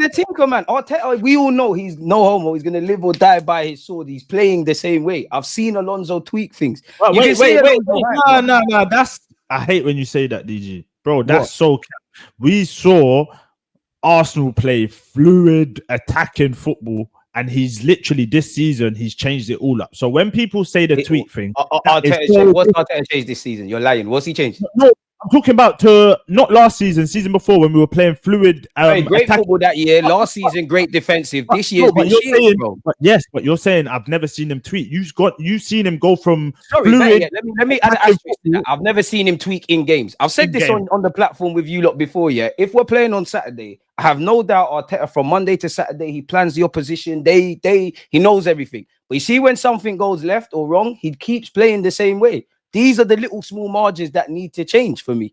the tinker, man. Arteta, we all know he's no homo. He's gonna live or die by his sword. He's playing the same way. I've seen Alonso tweak things. Wait. No. That's I hate when you say that, DG. Bro, that's so cap. We saw Arsenal play fluid attacking football, and he's literally this season he's changed it all up. So when people say the tweet thing, what's Arteta changed this season? You're lying. What's he changed? No, I'm talking about not last season before when we were playing fluid. Great football that year. Last season, great defensive. This year's been shit, bro. But you're saying I've never seen him tweak. You've seen him go from fluid. Let me add an asterisk to that. I've never seen him tweak in games. I've said this on the platform with you lot before. Yeah, if we're playing on Saturday, I have no doubt Arteta from Monday to Saturday he plans the opposition. He knows everything. But you see when something goes left or wrong, he keeps playing the same way. These are the little small margins that need to change for me.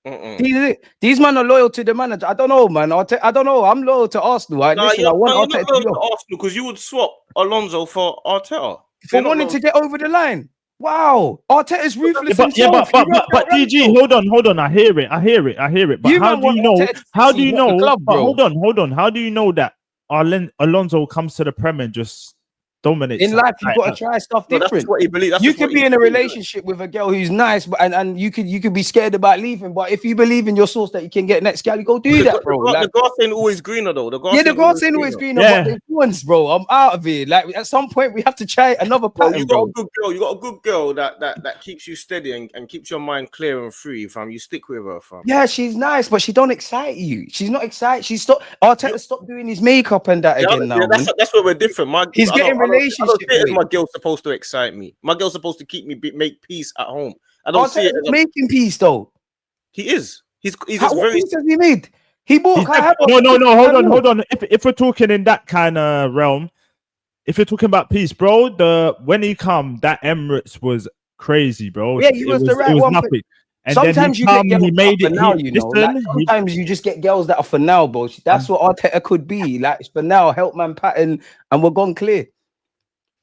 These men are loyal to the manager. I don't know, man. I don't know. I'm loyal to Arsenal. I want Arteta to Arsenal because you would swap Alonso for Arteta for wanting to get over the line. Wow, Arteta's ruthless. But DG, hold on. I hear it. But how do you know? How do you know? Hold on. How do you know that Alonso comes to the Prem and just dominates? In life, you've got to try stuff different. That's what he believes. You could be in a relationship with a girl who's nice, but and you could be scared about leaving. But if you believe in your source that you can get next girl, you go do that, bro. The grass ain't always greener, though. The grass ain't always greener. But the influence, bro. I'm out of here. Like at some point, we have to try another pattern. You got a good girl. You got a good girl that keeps you steady and keeps your mind clear and free, fam. You stick with her, fam. Yeah, she's nice, but she don't excite you. She's not excited. Arteta stopped doing his makeup and that again now. That's where we're different. He's getting relationships. My girl's supposed to excite me. My girl's supposed to keep me make peace at home. I don't see it as making peace though. He is. He's just very. What peace has he made? He bought. No. Hold on. If we're talking in that kind of realm, if you're talking about peace, bro, when he come, that Emirates was crazy, bro. Yeah, he was the right one. And sometimes he made it now, you know. Sometimes you just get girls that are for now, bro. That's what Arteta could be. Like it's for now, help man pattern, and we're gone clear.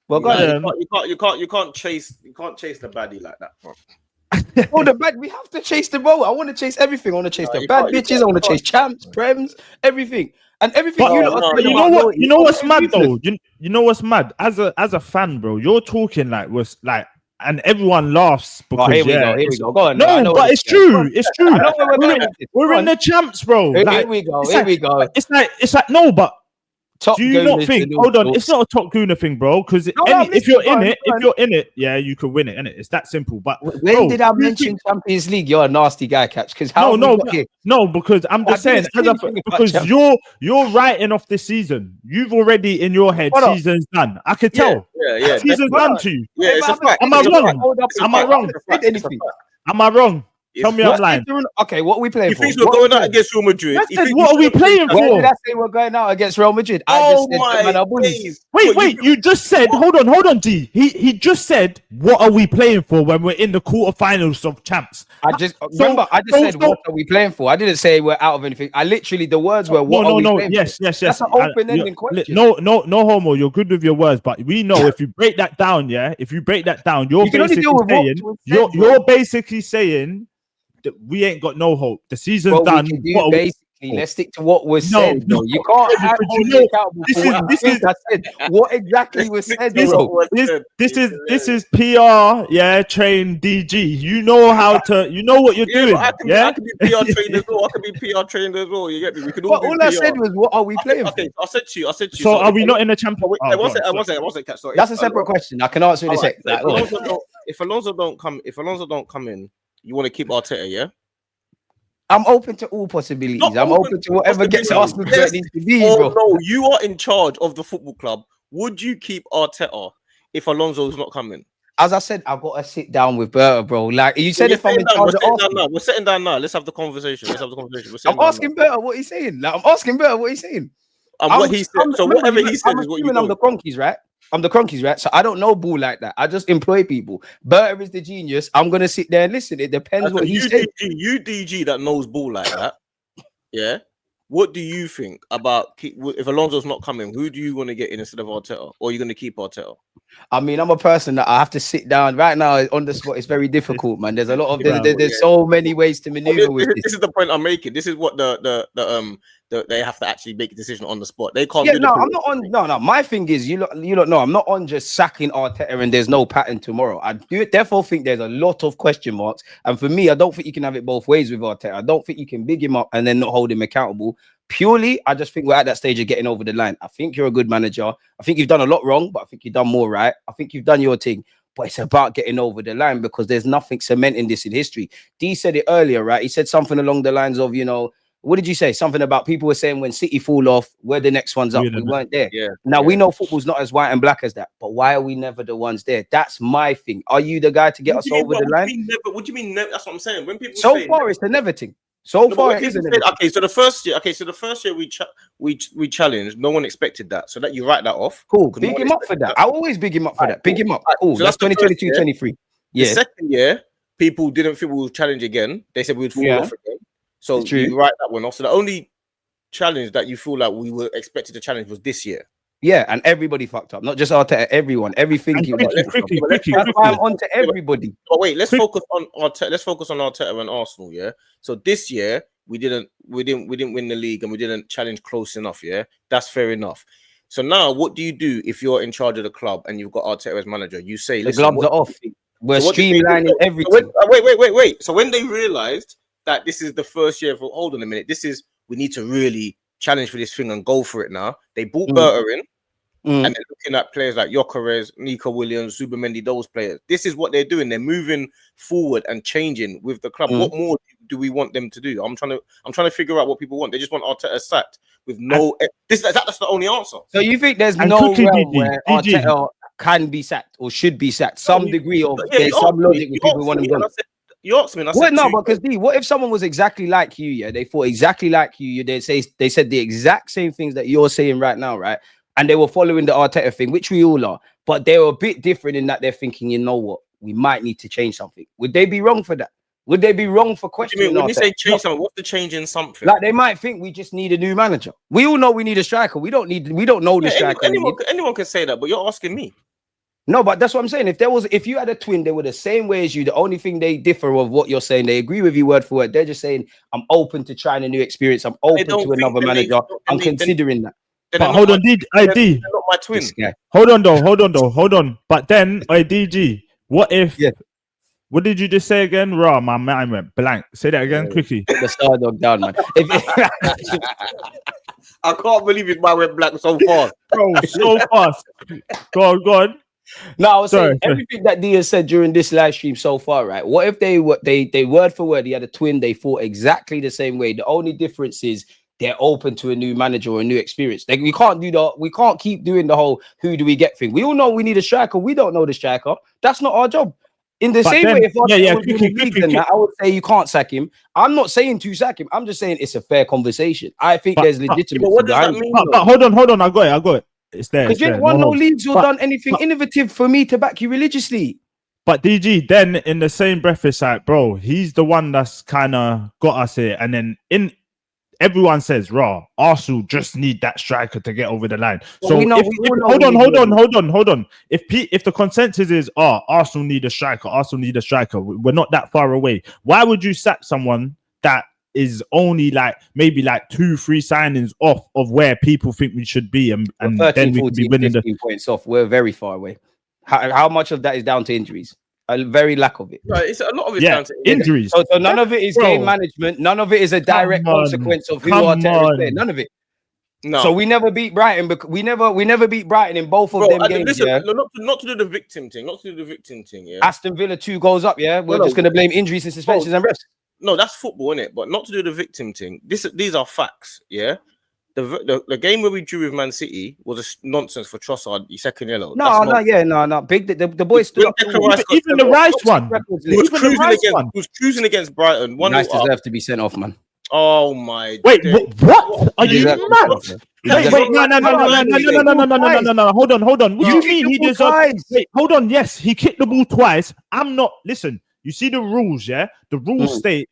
Well, you can't chase the baddie like that, bro. Oh, the bad, we have to chase the bro. I want to chase everything. I want to chase the bad bitches. I want to chase champs, prems, everything, and everything. You know what's mad though? You know what's mad? As a fan, bro, you're talking like, and everyone laughs because here we go. Go on. No, but it's true. It's true. We're in the champs, bro. Here we go. It's like no, but. Do you not think? Hold on, it's not a top gooner thing, bro. Because if you're in it, yeah, you could win it, innit? It's that simple. But when did I mention Champions League? You're a nasty guy, Catch. Because no, because I'm just saying, because you're writing off this season. You've already in your head season's done. I could tell. Yeah. Season's done to you. Yeah, it's a fact. Am I wrong? Tell me I'm lying. Okay, what are we playing for? You think we're going out against Real Madrid? What are we playing for? When did I say we're going out against Real Madrid? Wait, you just said, hold on, D. He just said, what are we playing for when we're in the quarterfinals of champs? I just said, what are we playing for? I didn't say we're out of anything. I literally, the words were, what are we playing for? Yes. That's an open-ending question. No homo, you're good with your words, but we know if you break that down, you're basically saying, we ain't got no hope. The season's done. Let's stick to what was said. No, you can't have what exactly was said. This is PR. Yeah, train DG. You know how to. You know what you're doing. I can be PR trained as well. I can be PR trained as well. You get me? We could all. All I said was, what are we playing? Okay, I said to you. So are we not in the Champions? I wasn't. That's a separate question. I can answer in a sec. If Alonso don't come in. You want to keep Arteta, yeah? I'm open to all possibilities. I'm open to whatever gets Arsenal to needs to be, bro. No, you are in charge of the football club. Would you keep Arteta if Alonso's not coming? As I said, I've got to sit down with Berta, bro. Like you said, if I'm in charge of Arsenal, we're sitting down now. Let's have the conversation. I'm asking Berta what he's saying. What he said. So whatever he said is what you do. I'm the Cronkies, right? So I don't know ball like that. I just employ people. Berta is the genius. I'm gonna sit there and listen. It depends what he said. You DG that knows ball like that. Yeah. What do you think about if Alonso's not coming? Who do you want to get in instead of Arteta, or are you going to keep Arteta? I mean, I'm a person that I have to sit down right now on the spot. It's very difficult, man. There's a lot of there's so many ways to maneuver with this. This is the point I'm making. This is what the they have to actually make a decision on the spot. They can't. Yeah, no, I'm not on. No. My thing is, you lot know, I'm not on just sacking Arteta and there's no pattern tomorrow. I do therefore think there's a lot of question marks. And for me, I don't think you can have it both ways with Arteta. I don't think you can big him up and then not hold him accountable. Purely, I just think we're at that stage of getting over the line. I think you're a good manager. I think you've done a lot wrong, but I think you've done more right. I think you've done your thing. But it's about getting over the line because there's nothing cementing this in history. D said it earlier, right? He said something along the lines of, what did you say? Something about people were saying when City fall off, we're the next ones up. We weren't there. Now we know football's not as white and black as that, but why are we never the ones there? That's my thing. Are you the guy to get us over the line? What do you mean never? That's what I'm saying. When people so far it's a never thing. So far, it isn't. Okay, so the first year we challenged. No one expected that, so that you write that off. Cool, big him up for that. I always big him up for that. Big him up. Cool. So that's 2022, 23. Yeah. The second year, people didn't think we would challenge again. They said we would fall off again. So you write that one off. So the only challenge that you feel like we were expected to challenge was this year. Yeah, and everybody fucked up. Not just Arteta, everyone, everything. Quickly. I'm on to everybody. But wait, let's focus on Arteta. Let's focus on Arteta and Arsenal. Yeah. So this year we didn't win the league and we didn't challenge close enough. Yeah, that's fair enough. So now, what do you do if you're in charge of the club and you've got Arteta as manager? You say the gloves are off. We're streamlining everything. Wait. So when they realized that this is the first year for hold on a minute, we need to really challenge for this thing and go for it now. They brought Berta in. And they're looking at players like Gyökeres, Nico Williams, Zubimendi, those players. This is what they're doing. They're moving forward and changing with the club. What more do we want them to do? I'm trying to figure out what people want. They just want Arteta sacked with no. That's the only answer. So you think there's no realm where Arteta can be sacked or should be sacked? Some degree of there's some logic with people want them done. You asked me. And I said no, because what if someone was exactly like you? Yeah, they thought exactly like you. They said the exact same things that you're saying right now, right? And they were following the Arteta thing, which we all are, but they were a bit different in that they're thinking, you know what, we might need to change something. Would they be wrong for that? Would they be wrong for questioning? When you say change something, what's the change in something? Like they might think we just need a new manager. We all know we need a striker. We don't know the striker. Anyone can say that, but you're asking me. No, but that's what I'm saying. If you had a twin, they were the same way as you. The only thing they differ of what you're saying, they agree with you word for word. They're just saying, I'm open to trying a new experience. I'm open to another manager. I'm considering that. But hold on, ID. Not my twin. Hold on. But then, IDG, what if? Yeah. What did you just say again? Raw, my mind went blank. Say that again quickly. The star dog down, man. I can't believe his mind went blank so fast. Bro, so fast. Go on. No, I was saying everything that Dia said during this live stream so far, right? What if they word for word, he had a twin, they thought exactly the same way. The only difference is they're open to a new manager or a new experience. Like we can't keep doing the whole who do we get thing. We all know we need a striker. We don't know the striker. That's not our job. In the same way, if I would say you can't sack him. I'm not saying to sack him. I'm just saying it's a fair conversation. I think there's legitimacy. But what does that mean? But hold on. I got it. It's there. Because you ain't won no leagues or done anything innovative for me to back you religiously. But DG, then in the same breath, it's like, bro, he's the one that's kind of got us here. And then everyone says, Arsenal just need that striker to get over the line. So hold on. If the consensus is, Arsenal need a striker, we're not that far away. Why would you sack someone that is only maybe 2-3 signings off of where people think we should be, and 13, then we could be winning 15 points off? We're very far away. How much of that is down to injuries? A very lack of it. Right, it's a lot of it down to injuries. So none of it is game management. None of it is a direct consequence of who Arteta is there. None of it. No. So we never beat Brighton because we never beat Brighton in both of them games. Listen, not to do the victim thing. Yeah. Aston Villa 2 goals up. Yeah, we're just going to blame injuries and suspensions and rest. No, that's football, isn't it? But not to do the victim thing. These are facts. Yeah. The game where we drew with Man City was a nonsense for Trossard, the second yellow. No. Big. The boys stood up. Even the Rice one. He was cruising against Brighton. Nice deserve to be sent off, man. Oh my! Wait, what? Are you mad? Wait, no. Hold on. What do you mean he deserves? Wait, hold on. Yes, he kicked the ball twice. Listen. You see the rules, yeah? The rules state,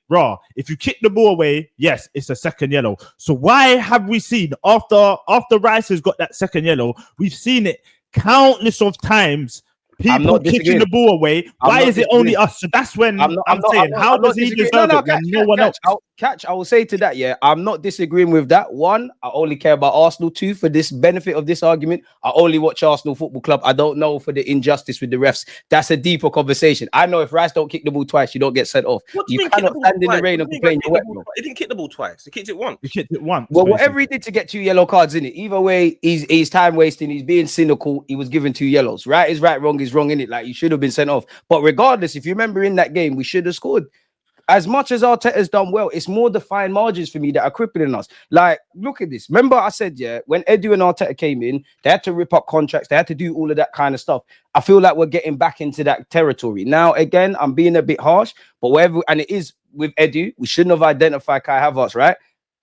if you kick the ball away, yes, it's a second yellow. So why have we seen, after Rice has got that second yellow, we've seen it countless of times, people kicking the ball away. Why is it only us? So that's when I'm saying, how does he deserve it when no one else? I will say to that, yeah, I'm not disagreeing with that. One, I only care about Arsenal. Two, for this benefit of this argument, I only watch Arsenal Football Club. I don't know for the injustice with the refs. That's a deeper conversation. I know if Rice don't kick the ball twice, you don't get sent off. You cannot stand in the rain and complain you're wet. He didn't kick the ball twice. He kicked it once. Well, whatever he did to get 2 yellow cards in it, either way, he's time wasting. He's being cynical. He was given 2 yellows. Right is right, wrong is wrong in it. Like, he should have been sent off. But regardless, if you remember in that game, we should have scored. As much as Arteta's done well, it's more the fine margins for me that are crippling us. Like, look at this. Remember I said, yeah, when Edu and Arteta came in, they had to rip up contracts. They had to do all of that kind of stuff. I feel like we're getting back into that territory. Now, again, I'm being a bit harsh, but whatever, and it is with Edu, we shouldn't have identified Kai Havertz, right?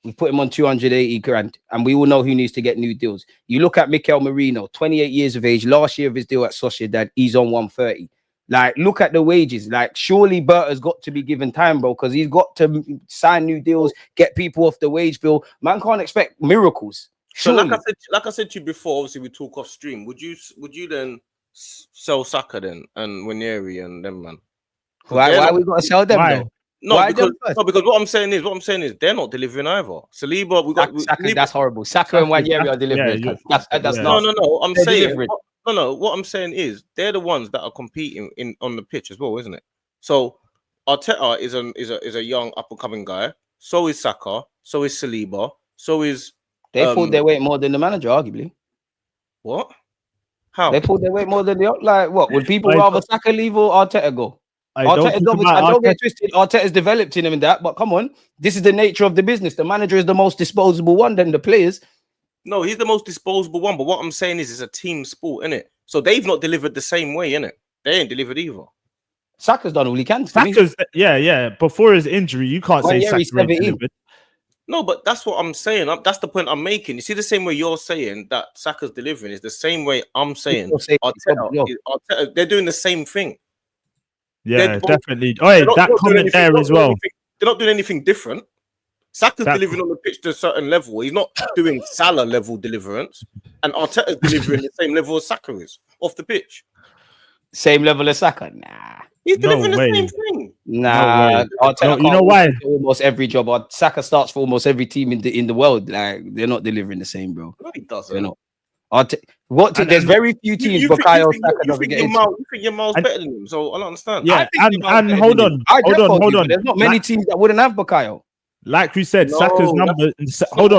We put him on 280 grand, and we all know who needs to get new deals. You look at Mikel Merino, 28 years of age. Last year of his deal at Sociedad, he's on 130. Like, look at the wages. Like, surely Berta's got to be given time, bro, because he's got to sign new deals, get people off the wage bill. Man can't expect miracles. Surely. So, like I said to you before, obviously we talk off stream. Would you then sell Saka then and Ranieri and them, man? Why we got to sell them though? No, because what I'm saying is they're not delivering either. Saliba, Saka, that's horrible. Saka and Ranieri are delivering. No. I'm saying. No, what I'm saying is they're the ones that are competing on the pitch as well, isn't it? So Arteta is a young up and coming guy. So is Saka. So is Saliba. So is they pulled their weight more than the manager, arguably. What? How? They pulled their weight more than like what? Would people rather Saka leave or Arteta go? I don't get twisted. Arteta's developed in him and that, but come on, this is the nature of the business. The manager is the most disposable one than the players. No, he's the most disposable one. But what I'm saying is, it's a team sport, innit? So they've not delivered the same way, innit? They ain't delivered either. Saka's done all he can. Yeah. Before his injury, you can't say Saka delivered. No, but that's what I'm saying. That's the point I'm making. You see, the same way you're saying that Saka's delivering is the same way I'm saying Arteta, they're doing the same thing. Yeah, definitely. Oh, that comment there as well. They're not doing anything different. Saka's delivering on the pitch to a certain level. He's not doing Salah level deliverance, and Arteta's delivering the same level as Saka is off the pitch. Same level as Saka? Nah. He's delivering the same thing. Nah. No, you know why? Almost every job. Saka starts for almost every team in the world. Like, they're not delivering the same, bro. No, he doesn't. They're not. There's very few teams where Kyle Saka doesn't get into. You think your Miles better than him, so I don't understand. Yeah, and hold on. There's not many teams that wouldn't have Bukayo. Like we said, Saka's numbers. Hold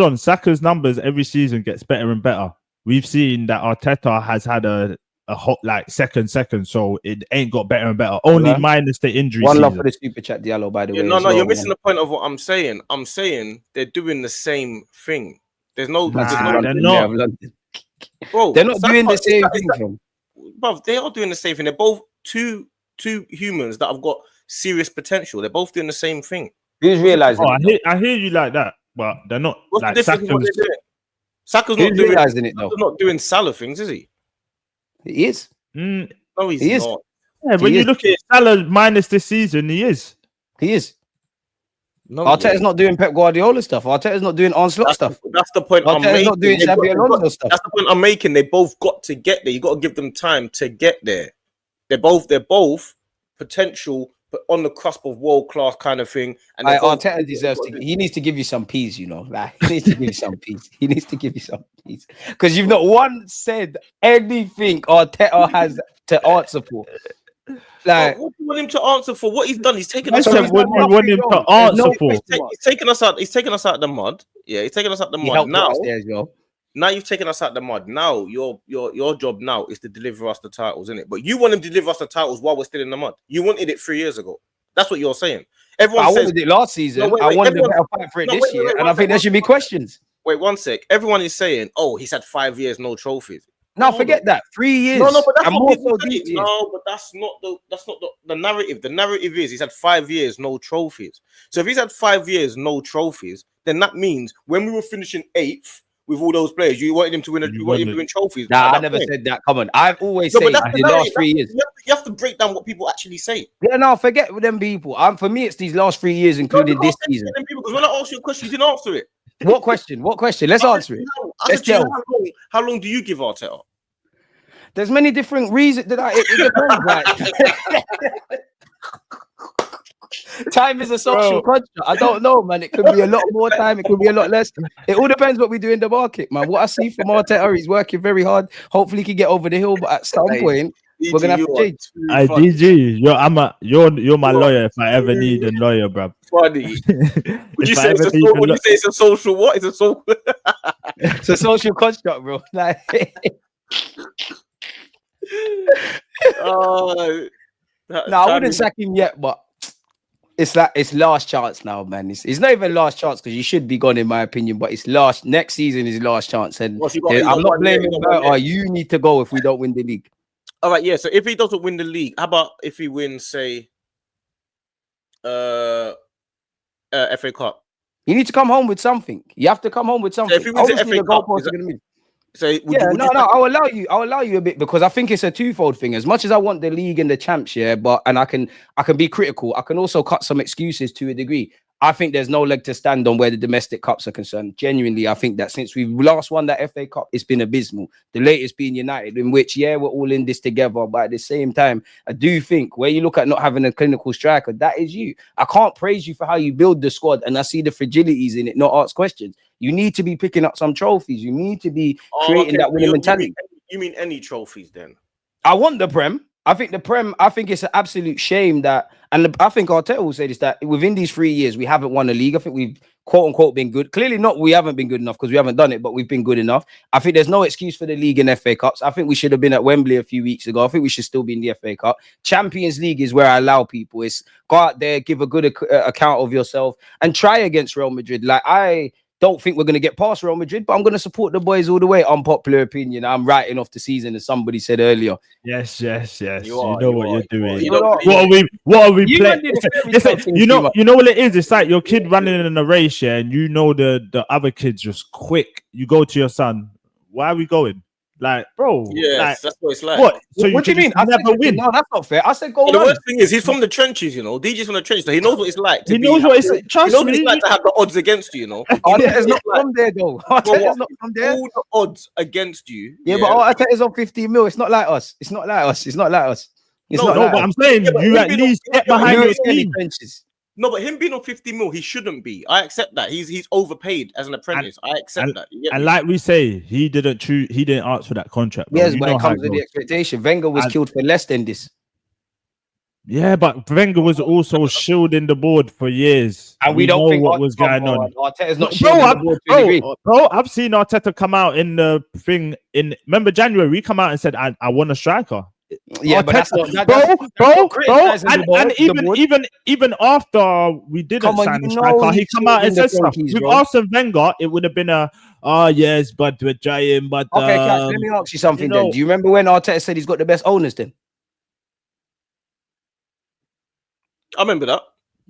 on. Saka's numbers every season gets better and better. We've seen that Arteta has had a hot second, so it ain't got better and better. Only minus the injury. One love for the super chat, Diallo. By the way, you're missing the point of what I'm saying. I'm saying they're doing the same thing. They're not. Bro, they're not doing the same thing. Bro, they are doing the same thing. They're both two humans that have got serious potential. They're both doing the same thing. Who's realizing? I hear you like that, but they're not. What's the difference in what they're doing? Saka's not realizing it though. He's not doing Salah things, is he? He is. No, he's not. Yeah, when you look at Salah minus this season, he is. He is. No, Arteta's not doing Pep Guardiola stuff. Arteta's not doing Slot stuff. That's the point I'm making. Not doing Xabi Alonso stuff. That's the point I'm making. They both got to get there. You got to give them time to get there. They're both potential, but on the cusp of world class kind of thing. And Arteta deserves to. He needs to give you some peace, you know. Like, he needs to give you some peace. He needs to give you some peace because you've not once said anything Arteta has to answer for. Like, what do you want him to answer for? What he's done? He's taken us. What do you want him to answer for? He's taken us out. He's taken us out the mud. Yeah, he's taken us out the mud. Now you've taken us out the mud. Now your job now is to deliver us the titles, isn't it? But you want him to deliver us the titles while we're still in the mud. You wanted it 3 years ago. That's what you're saying. Everyone says, wanted it last season. I wanted a better fight for it this year, and I think there should be questions. Wait 1 sec. Everyone is saying, "Oh, he's had 5 years, no trophies." No, forget that. 3 years. No, but that's what people say. No, but that's not the narrative. The narrative is he's had 5 years, no trophies. So if he's had 5 years, no trophies, then that means when we were finishing 8th with all those players, you wanted him to win. You wanted him to win trophies. Nah, I never said that. Come on, I've always said the last 3 years. You have to break down what people actually say. Yeah, no, forget them people. For me, it's these last 3 years, including this season. Because when I asked you a question, you didn't answer it. What question? Let's answer it. I said to you, how long do you give Arteta? There's many different reasons that it depends. Like. Time is a social construct. I don't know, man. It could be a lot more time. It could be a lot less. It all depends what we do in the market, man. What I see from Arteta, he's working very hard. Hopefully, he can get over the hill, but at some point, we're gonna have to change. DG, you're my lawyer if I ever need a lawyer, bro. Funny. Would you say it's a social what? It's a social. It's a social construct, bro. Like. I wouldn't sack him yet, but it's like it's last chance now, man. It's not even last chance because you should be gone, in my opinion. But it's next season is last chance, and I'm not blaming him. You need to go if we don't win the league. All right, yeah. So if he doesn't win the league, how about if he wins, say, FA Cup? You need to come home with something. You have to come home with something. So if he wins the FA Cup, I'll allow you a bit because I think it's a twofold thing. As much as I want the league and the champs, and I can be critical. I can also cut some excuses to a degree. I think there's no leg to stand on where the domestic cups are concerned. Genuinely, I think that since we've last won that FA Cup, it's been abysmal. The latest being United, in which, we're all in this together. But at the same time, I do think where you look at not having a clinical striker, that is you. I can't praise you for how you build the squad, and I see the fragilities in it, not ask questions. You need to be picking up some trophies. You need to be creating that winning mentality. You mean any trophies then? I want the Prem. I think it's an absolute shame that, and I think Arteta will say this, that within these 3 years, we haven't won a league. I think we've quote unquote been good. Clearly not, we haven't been good enough because we haven't done it, but we've been good enough. I think there's no excuse for the league and FA Cups. I think we should have been at Wembley a few weeks ago. I think we should still be in the FA Cup. Champions League is where I allow people. It's go out there, give a good account of yourself and try against Real Madrid. Like, I don't think we're going to get past Real Madrid, but I'm going to support the boys all the way. Unpopular opinion. I'm writing off the season, as somebody said earlier. Yes. You know what you're doing. What are we playing? You know what it is? It's like your kid running in a race, and you know the other kids just quick. You go to your son. Why are we going? Like, bro, that's what it's like. What? So what do you mean? I never win. No, that's not fair. I said go. The worst thing is he's from the trenches, DJ's from the trenches, so he knows what it's like. He knows what it's like. Trust me, he knows what it's like to have the odds against you. Arteta's not from there, though. Arteta's not from there. All the odds against you. Yeah, but Arteta's on 50 mil. It's not like us. It's not like us. But I'm saying you at least get behind your team. No, but him being on 50 mil, he shouldn't be. I accept that. He's overpaid as an apprentice. I accept that. And like we say, he didn't ask for that contract. Bro. Yes, but it comes with the expectation. Wenger was killed for less than this. Yeah, but Wenger was also shielding the board for years. And we don't think what was going on. Arteta's not shielding the board to a degree. Bro, I've seen Arteta come out in the thing remember January, we come out and said, I want a striker. Yeah, but that's not, bro. And even after we didn't sign the striker, he come out and said stuff. With Arsene Wenger, it would have been yes, but we're trying. But okay, Cash, let me ask you something then. Do you remember when Arteta said he's got the best owners then? I remember that.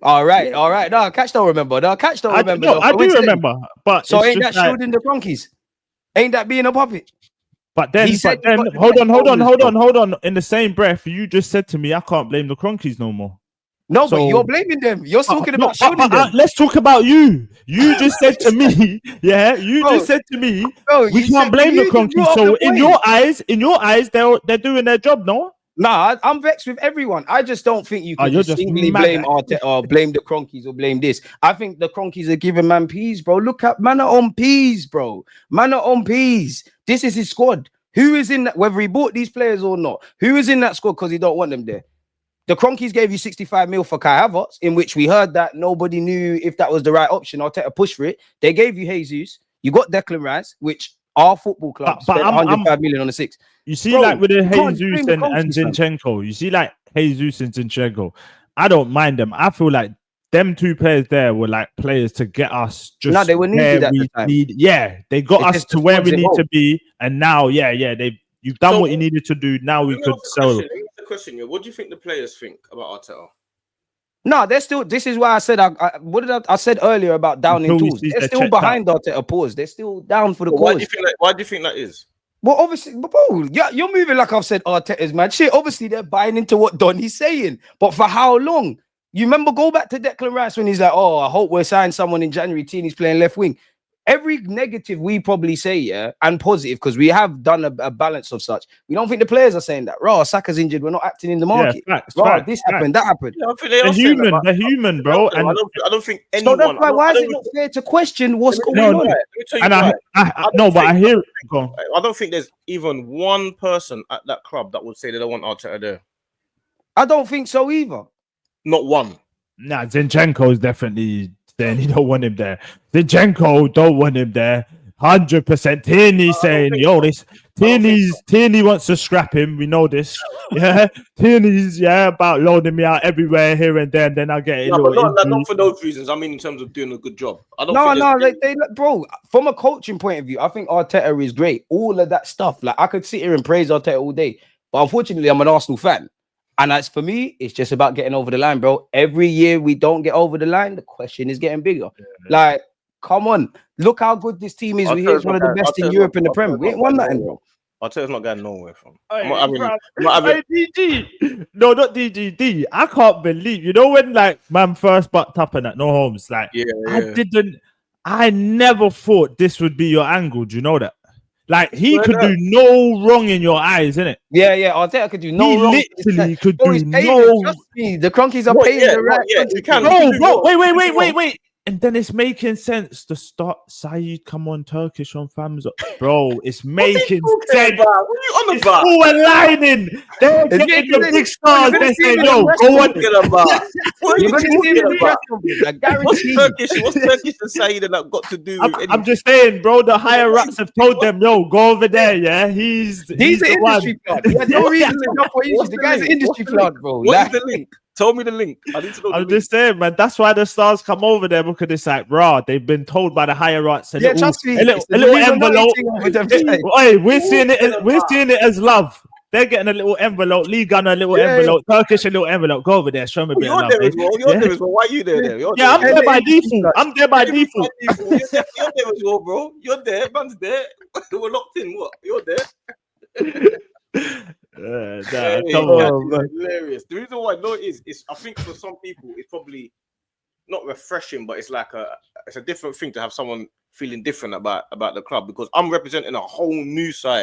All right. No, Catch don't remember. I do remember. But so ain't that shielding the Cronkies? Ain't that being a puppet? But then hold on. In the same breath, you just said to me, I can't blame the Cronkies no more. No, but you're blaming them. You're talking about shielding them. Let's talk about you. You just said to me, just said to me, we can't blame the Cronkies. So in your eyes, they're doing their job, no? Nah, I'm vexed with everyone. I just don't think you can just singly blame Arteta or blame the Cronkies or blame this. I think the Cronkies are giving man peas, bro. Look at man on peas, bro. Man on peas. This is his squad. Who is in that? Whether he bought these players or not, who is in that squad because he don't want them there? The Cronkies gave you 65 mil for Kai Havertz, in which we heard that nobody knew if that was the right option. Arteta pushed for it. They gave you Jesus. You got Declan Rice, which our football club spent 105 million on the six. You see, like with the Jesus and Zinchenko, I don't mind them. I feel like them two players there were like players to get us just. No, they were needed at the time. They got us to where we need to be, and now, you've done what you needed to do. Now we could sell. The question, what do you think the players think about Arteta? No, they're still. This is why I said I said earlier about downing tools. They're still behind Arteta. Pause. They're still down for the cause. Why do you think that is? Well, obviously, bro, you're moving like I've said Arteta's mad shit. Obviously, they're buying into what Donny's saying, but for how long? You remember, go back to Declan Rice when he's like, "Oh, I hope we're signing someone in January." He's playing left wing. every negative we probably say, yeah, and positive, because we have done a balance of such. We don't think the players are saying that. Raw, Saka's injured. We're not acting in the market. Yeah, facts, Raw, facts, this facts. happened, that happened. Yeah, I think they They're are saying human. that, They're human, bro. I don't think So anyone. that's why, why I is don't it not fair to question what's Let me going tell you on? why. Let me tell you And why. I no, but I hear it. Go on. I don't think there's even one person at that club that would say they don't want Arteta there. I don't think so either. Not one. Nah, Zinchenko is definitely saying he don't want him there. Zinchenko don't want him there. 100%. Tierney saying, yo, this Tierney wants to scrap him. We know this. Yeah, Tierney's about loading me out everywhere here and there, and then I get a No, little. but not for those reasons. I mean, in terms of doing a good job. I don't. Bro. From a coaching point of view, I think Arteta is great. All of that stuff, like I could sit here and praise Arteta all day, but unfortunately, I'm an Arsenal fan. And as for me, it's just about getting over the line, bro. Every year we don't get over the line, the question is getting bigger. Yeah. Like, come on, look how good this team is. We hear it's one of the best in Europe in the Prem. We ain't won nothing, bro. Arteta's not going nowhere from. DG. No, not DGD. I can't believe, you know, when like man first bucked up and at No Homes, like I never thought this would be your angle. Do you know that? Like he could do no wrong in your eyes, innit? Yeah, Arteta could do no wrong. Literally could do no. Trust me, the Cronkies are paying the right. Yeah, you can. Bro, wait. And then it's making sense to start Saeed come on Turkish on FUMES. Bro, it's making sense. What are you on about? It's all aligning. They're getting the big stars. They're saying, yo, go on. What are you talking about? What's Turkish and Saeed and that got to do with I'm just saying, bro, the higher ups have told them, yo, go over there, yeah? He's the industry plant. He had no reason to jump for you. The guy's an industry plant, bro. What's the link? Tell me the link. I need to know. I'm just saying, man. That's why the stars come over there, because it's like, raw. They've been told by the higher ups. Trust me. A little envelope. Hey, we're seeing it as love. They're getting a little envelope. Lee Gunner, a little envelope. Turkish, a little envelope. Go over there. Show me a bit of love. You're there as well. Why are you there? I'm there by default. You're there as well, bro. You're there. Man's there. We're locked in. What? You're there. Hilarious. The reason why I know is I think for some people it's probably not refreshing, but it's like it's a different thing to have someone feeling different about the club, because I'm representing a whole new side